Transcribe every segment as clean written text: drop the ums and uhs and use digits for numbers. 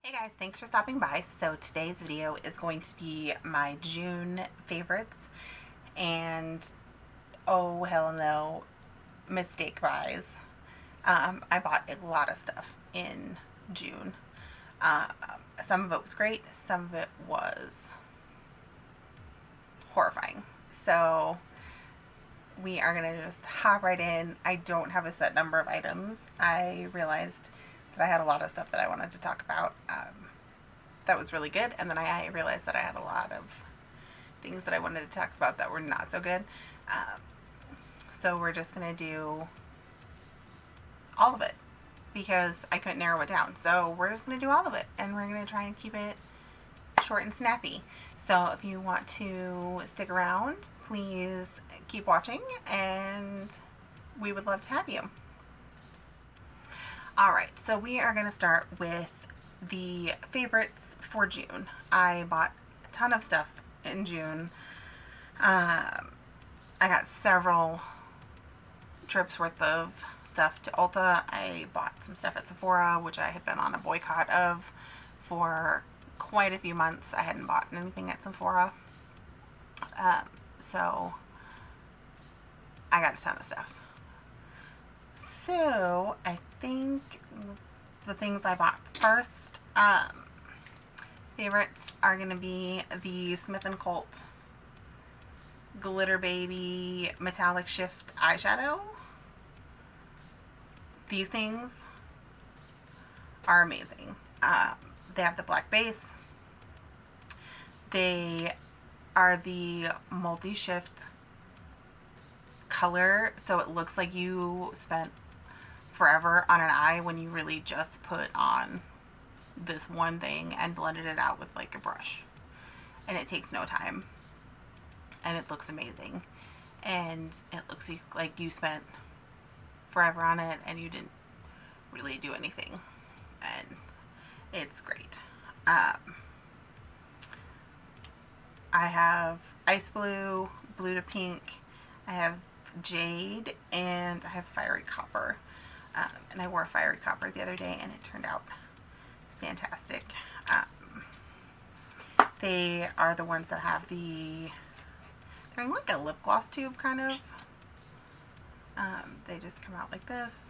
Hey guys, thanks for stopping by. So today's video is going to be my June favorites, and oh hell no, mistake buys. I bought a lot of stuff in June. Um, some of it was great, some of it was horrifying. So we are gonna just hop right in. I don't have a set number of items. I realized that I had a lot of stuff that I wanted to talk about. That was really good, and then I realized that I had a lot of things that I wanted to talk about that were not so good. Um, so we're just gonna do all of it because I couldn't narrow it down. So we're just gonna do all of it, and we're gonna try and keep it short and snappy. So if you want to stick around, please keep watching, and we would love to have you. Alright, so we are going to start with the favorites for June. I bought a ton of stuff in June. I got several trips worth of stuff to Ulta. I bought some stuff at Sephora, which I had been on a boycott of for quite a few months. I hadn't bought anything at Sephora. So I got a ton of stuff. So I think the things I bought first, favorites are going to be the Smith & Colt Glitterbaby Metallic Shift Eyeshadow. These things are amazing. They have the black base. They are the multi-shift color, so it looks like you spent forever on an eye when you really just put on this one thing and blended it out with like a brush, and it takes no time, and it looks amazing, and it looks like you spent forever on it and you didn't really do anything, and it's great. I have ice blue, blue to pink, I have jade, and I have fiery copper. And I wore fiery copper the other day and it turned out fantastic. They are the ones that have they're like a lip gloss tube kind of. They just come out like this.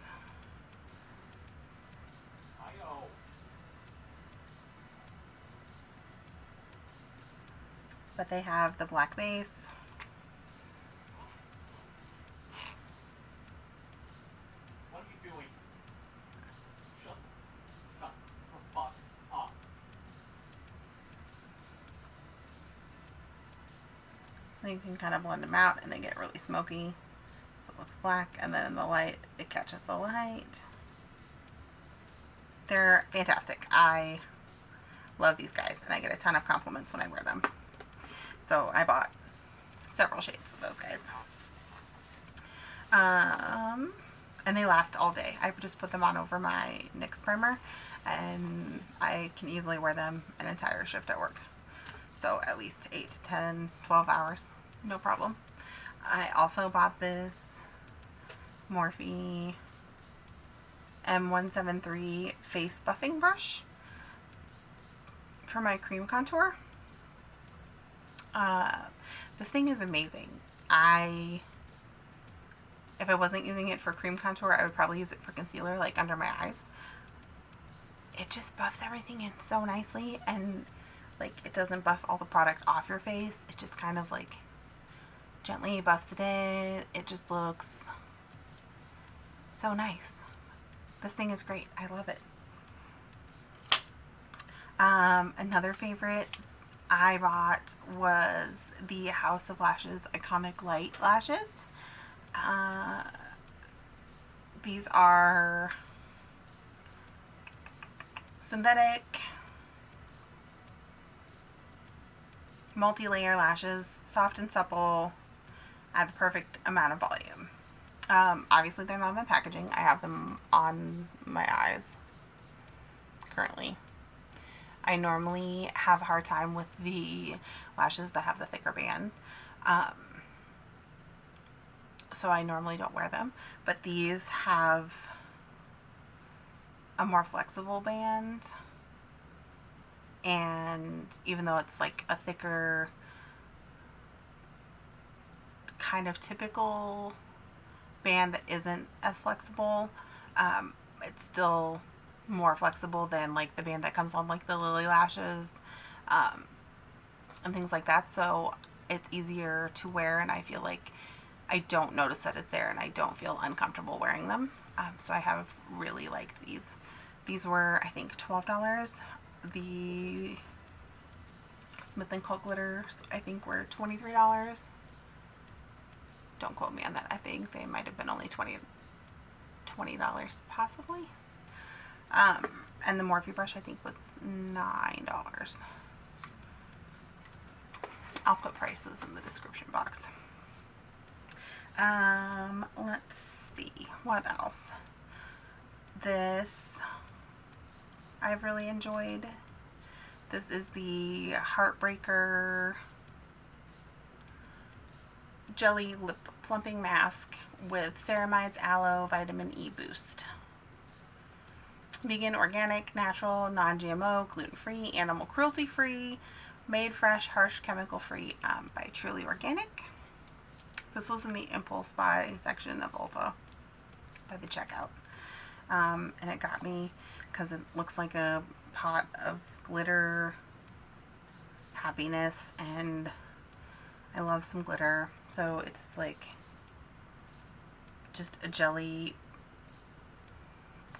But they have the black base. So you can kind of blend them out and they get really smoky. So it looks black, and then in the light, it catches the light. They're fantastic. I love these guys, and I get a ton of compliments when I wear them. So I bought several shades of those guys. And they last all day. I just put them on over my NYX primer, and I can easily wear them an entire shift at work. So at least 8 to 10, 12 hours, no problem. I also bought this Morphe M173 face buffing brush for my cream contour. This thing is amazing. If I wasn't using it for cream contour, I would probably use it for concealer, like under my eyes. It just buffs everything in so nicely, and like it doesn't buff all the product off your face. It just kind of like gently buffs it in. It just looks so nice. This thing is great. I love it. Another favorite I bought was the House of Lashes Iconic Light Lashes. These are synthetic multi-layer lashes, soft and supple, at the perfect amount of volume. Obviously they're not in the packaging. I have them on my eyes currently. I normally have a hard time with the lashes that have the thicker band. So I normally don't wear them, but these have a more flexible band And even though it's like a thicker, kind of typical band that isn't as flexible, it's still more flexible than like the band that comes on like the Lily lashes, and things like that. So it's easier to wear, and I feel like I don't notice that it's there, and I don't feel uncomfortable wearing them. So I have really liked these. These were, I think, $12. The Smith & Co. glitters, I think, were $23. Don't quote me on that. I think they might have been only $20 possibly. And the Morphe brush, I think, was $9. I'll put prices in the description box. Let's see, what else? This I've really enjoyed. This is the Heartbreaker Jelly Lip Plumping Mask with Ceramides Aloe Vitamin E Boost. Vegan, organic, natural, non-GMO, gluten-free, animal cruelty-free, made fresh, harsh, chemical-free, by Truly Organic. This was in the Impulse Buy section of Ulta by the checkout. And it got me because it looks like a pot of glitter happiness, and I love some glitter. So it's like just a jelly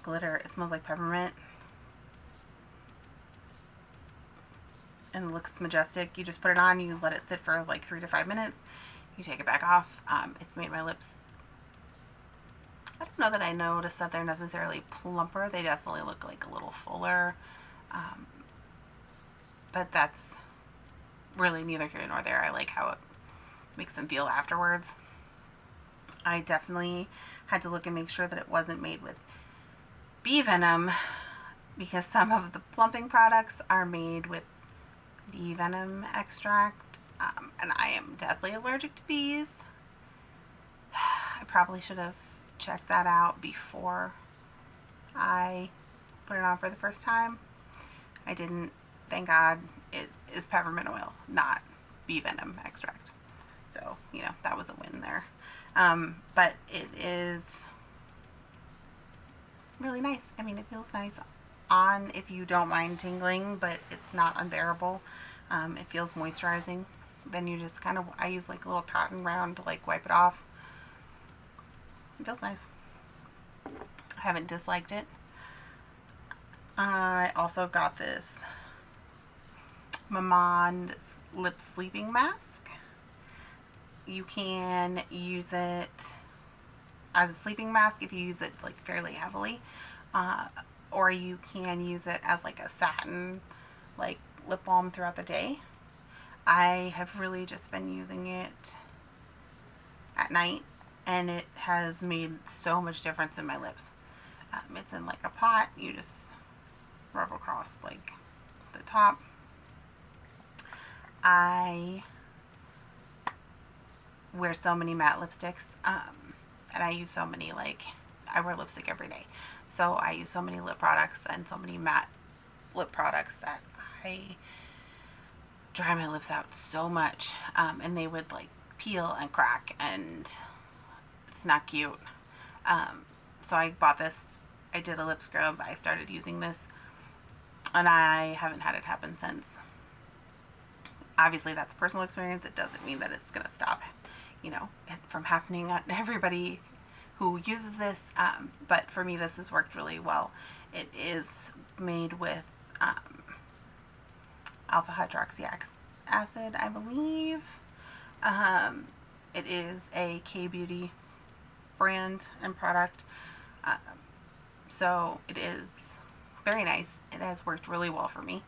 glitter. It smells like peppermint and looks majestic. You just put it on, you let it sit for like 3 to 5 minutes, you take it back off. It's made my lips, I don't know that I noticed that they're necessarily plumper. They definitely look like a little fuller, but that's really neither here nor there. I like how it makes them feel afterwards. I definitely had to look and make sure that it wasn't made with bee venom, because some of the plumping products are made with bee venom extract, and I am deathly allergic to bees. I probably should have checked that out before I put it on for the first time. I didn't. Thank God. It is peppermint oil, not bee venom extract. So, you know, that was a win there. But it is really nice. I mean, it feels nice on if you don't mind tingling, but it's not unbearable. It feels moisturizing. Then you just kind of, I use like a little cotton round to like wipe it off. It feels nice. I haven't disliked it. I also got this Mamonde lip sleeping mask. You can use it as a sleeping mask if you use it like fairly heavily, or you can use it as like a satin like lip balm throughout the day. I have really just been using it at night, and it has made so much difference in my lips. It's in like a pot. You just rub across like the top. I wear so many matte lipsticks, and I use so many, like, I wear lipstick every day. So I use so many lip products and so many matte lip products that I dry my lips out so much, and they would like peel and crack, and it's not cute. So I bought this. I did a lip scrub. I started using this, and I haven't had it happen since. Obviously, that's personal experience. It doesn't mean that it's going to stop, you know, it from happening on everybody who uses this. But for me, this has worked really well. It is made with alpha hydroxy acid, I believe. It is a K-Beauty brand and product. So it is very nice. It has worked really well for me.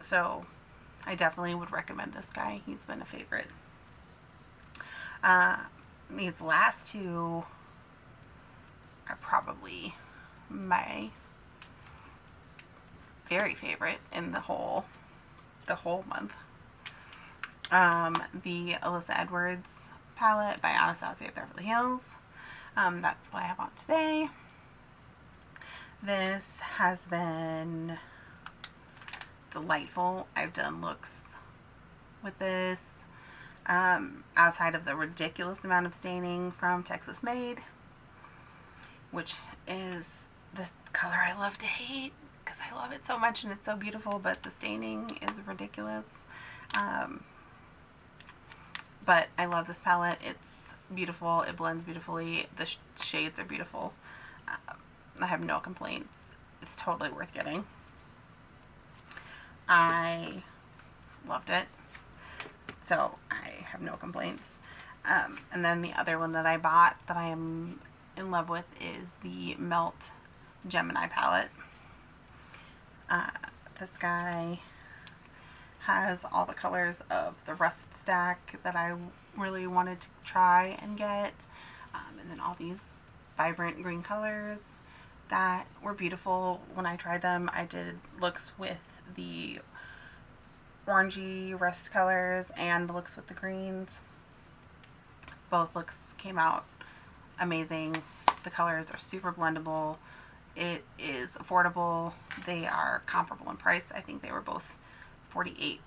So I definitely would recommend this guy. He's been a favorite. These last two are probably my very favorite in the whole month. The Alyssa Edwards palette by Anastasia Beverly Hills. That's what I have on today. This has been delightful. I've done looks with this outside of the ridiculous amount of staining from Texas Made, which is the color I love to hate because I love it so much and it's so beautiful, but the staining is ridiculous. But I love this palette. It's beautiful. It blends beautifully. The shades are beautiful. I have no complaints. It's totally worth getting. I loved it. So I have no complaints. And then the other one that I bought that I am in love with is the Melt Gemini palette. This guy has all the colors of the Rust stack that I really wanted to try and get. And then all these vibrant green colors that were beautiful when I tried them. I did looks with the orangey Rust colors and the looks with the greens. Both looks came out amazing. The colors are super blendable. It is affordable. They are comparable in price. I think they were both $48,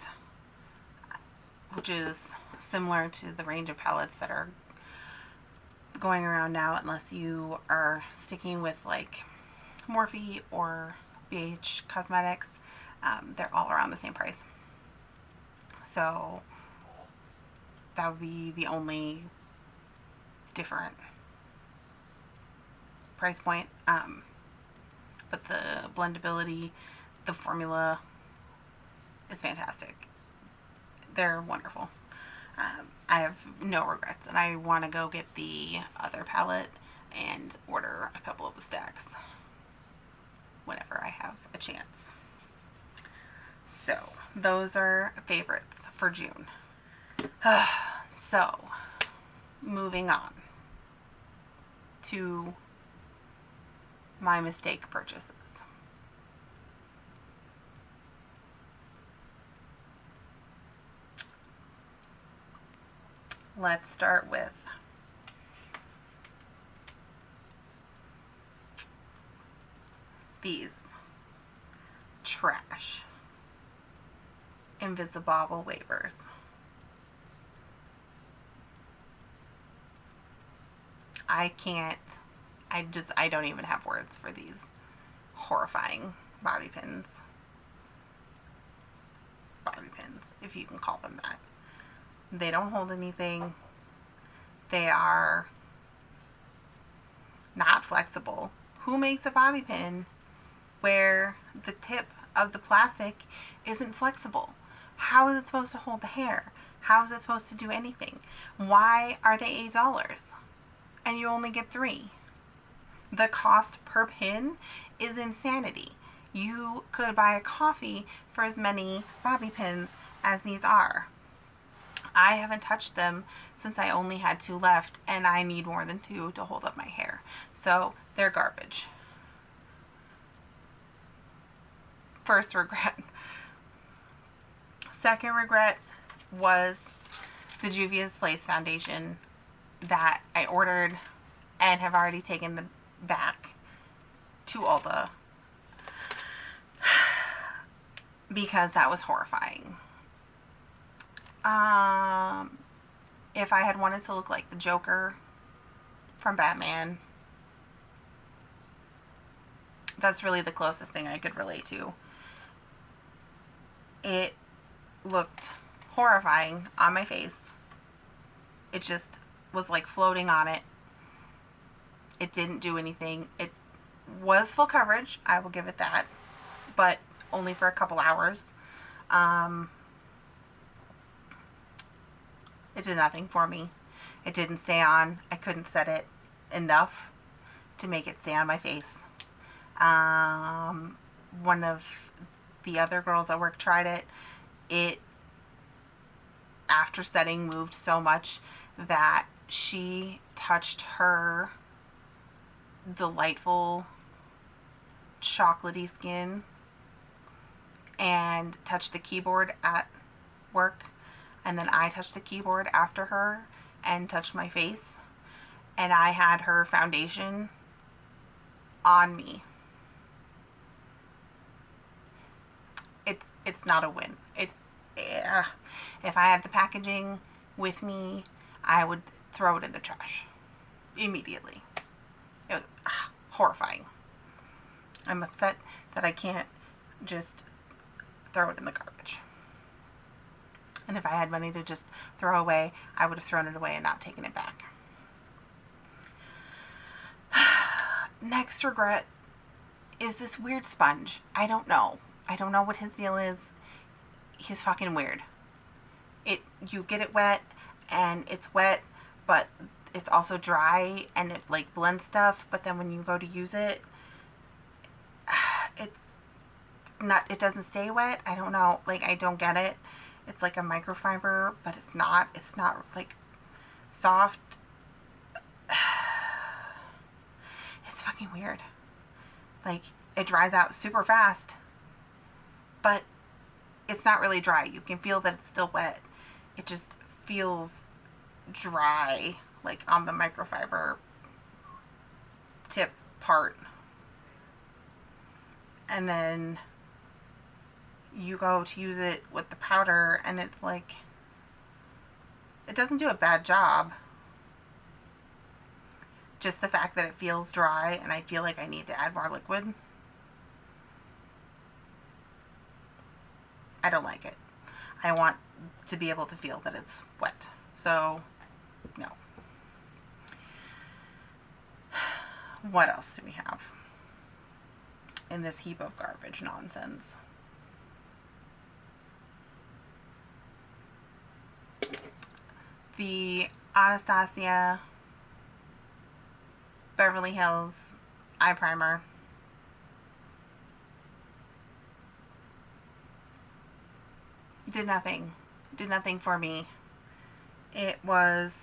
which is similar to the range of palettes that are going around now, unless you are sticking with like Morphe or BH Cosmetics. They're all around the same price. So that would be the only different price point. But the blendability, the formula is fantastic. They're wonderful. I have no regrets, and I want to go get the other palette and order a couple of the stacks whenever I have a chance. So those are favorites for June. So moving on to my mistake purchases. Let's start with these trash Invisibobble Wavers. I don't even have words for these horrifying bobby pins. Bobby pins, if you can call them that. They don't hold anything. They are not flexible. Who makes a bobby pin where the tip of the plastic isn't flexible? How is it supposed to hold the hair? How is it supposed to do anything? Why are they $8 and you only get 3? The cost per pin is insanity. You could buy a coffee for as many bobby pins as these are. I haven't touched them since I only had 2 left, and I need more than 2 to hold up my hair. So they're garbage. First regret. Second regret was the Juvia's Place foundation that I ordered and have already taken the back to Ulta because that was horrifying. If I had wanted to look like the Joker from Batman, that's really the closest thing I could relate to. It looked horrifying on my face. It just was like floating on it. It didn't do anything. It was full coverage, I will give it that, but only for a couple hours. It did nothing for me. It didn't stay on. I couldn't set it enough to make it stay on my face. One of the other girls at work tried it. It, after setting, moved so much that she touched her delightful chocolatey skin and touched the keyboard at work, and then I touched the keyboard after her and touched my face, and I had her foundation on me. It's it's not a win. If I had the packaging with me, I would throw it in the trash immediately. It was horrifying. I'm upset that I can't just throw it in the garbage. And if I had money to just throw away, I would have thrown it away and not taken it back. Next regret is this weird sponge. I don't know. I don't know what his deal is. He's fucking weird. You get it wet and it's wet, but it's also dry and it like blends stuff, but then when you go to use it, it doesn't stay wet. I don't know. Like, I don't get it. It's like a microfiber, but it's not like soft. It's fucking weird. Like, it dries out super fast, but it's not really dry. You can feel that it's still wet. It just feels dry, like on the microfiber tip part. And then you go to use it with the powder and it's like, it doesn't do a bad job. Just the fact that it feels dry and I feel like I need to add more liquid. I don't like it. I want to be able to feel that it's wet. So, no. What else do we have in this heap of garbage nonsense? The Anastasia Beverly Hills eye primer. Did nothing. Did nothing for me. It was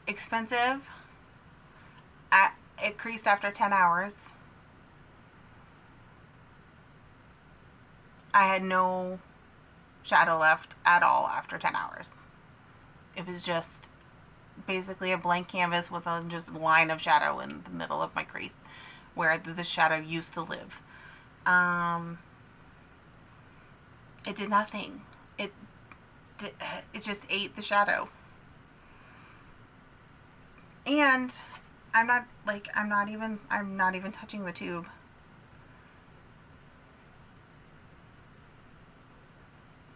expensive. It creased after 10 hours. I had no shadow left at all after 10 hours. It was just basically a blank canvas with a just line of shadow in the middle of my crease where the shadow used to live. It did nothing. It just ate the shadow. And I'm not even touching the tube.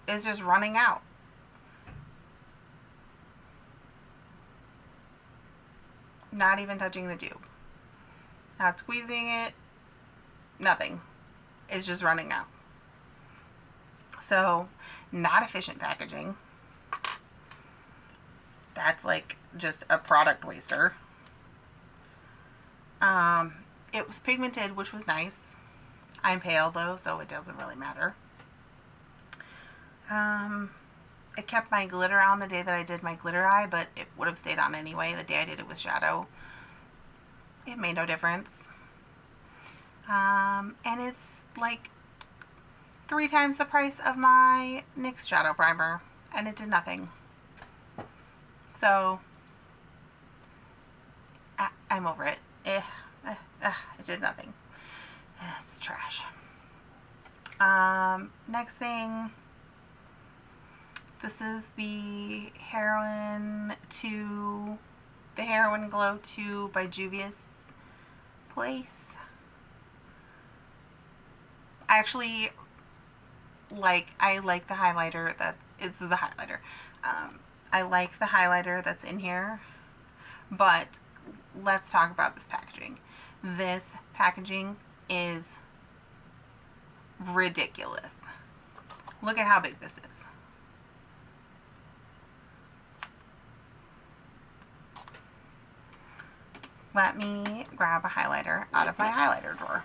It's just running out. Not even touching the tube. Not squeezing it. Nothing. It's just running out. So, not efficient packaging. That's like just a product waster. It was pigmented, which was nice. I'm pale though, so it doesn't really matter. It kept my glitter on the day that I did my glitter eye, but it would have stayed on anyway the day I did it with shadow. It made no difference. And it's like 3 times the price of my NYX shadow primer, and it did nothing. So, I'm over it. It did nothing. It's trash. Next thing, this is the Heroin Glow 2 by Juvia's Place. Actually, I like the highlighter it's the highlighter. I like the highlighter that's in here, but let's talk about this packaging. This packaging is ridiculous. Look at how big this is. Let me grab a highlighter out of my highlighter drawer.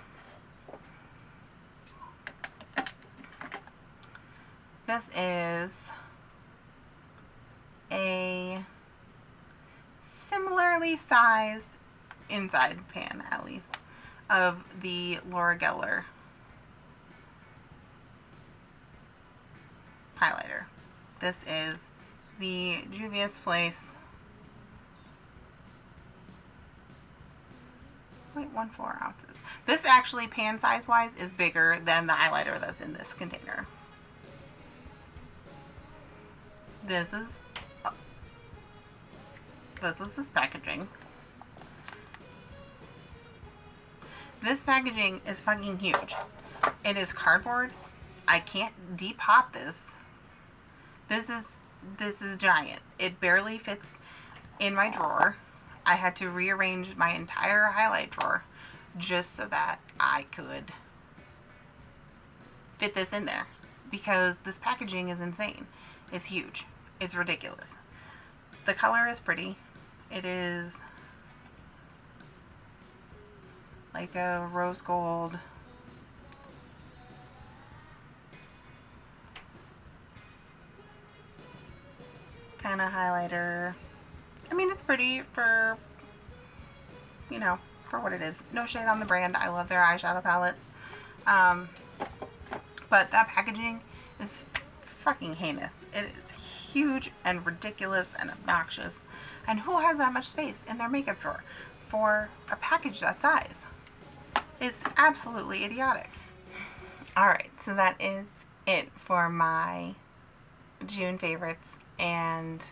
This is a similarly sized inside pan, at least, of the Laura Geller highlighter. This is the Juvia's Place. 1.14 ounces. This actually, pan size wise, is bigger than the highlighter that's in this container. This is this packaging. This packaging is fucking huge. It is cardboard. I can't depot this. This is giant. It barely fits in my drawer. I had to rearrange my entire highlight drawer just so that I could fit this in there, because this packaging is insane. It's huge. It's ridiculous. The color is pretty. It is like a rose gold. Kind of highlighter. I mean, it's pretty for, you know, for what it is. No shade on the brand. I love their eyeshadow palettes. But that packaging is fucking heinous. It is huge and ridiculous and obnoxious. And who has that much space in their makeup drawer for a package that size? It's absolutely idiotic. Alright, so that is it for my June favorites and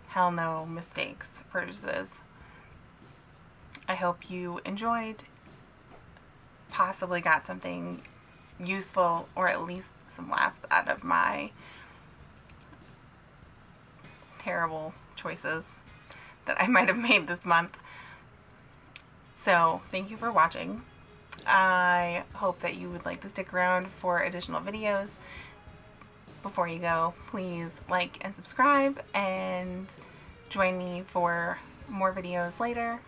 hell no mistakes purchases. I hope you enjoyed, possibly got something useful or at least some laughs out of my terrible choices that I might have made this month. So thank you for watching. I hope that you would like to stick around for additional videos. Before you go, please like and subscribe and join me for more videos later.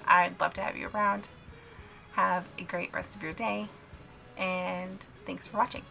I'd love to have you around. Have a great rest of your day, and thanks for watching.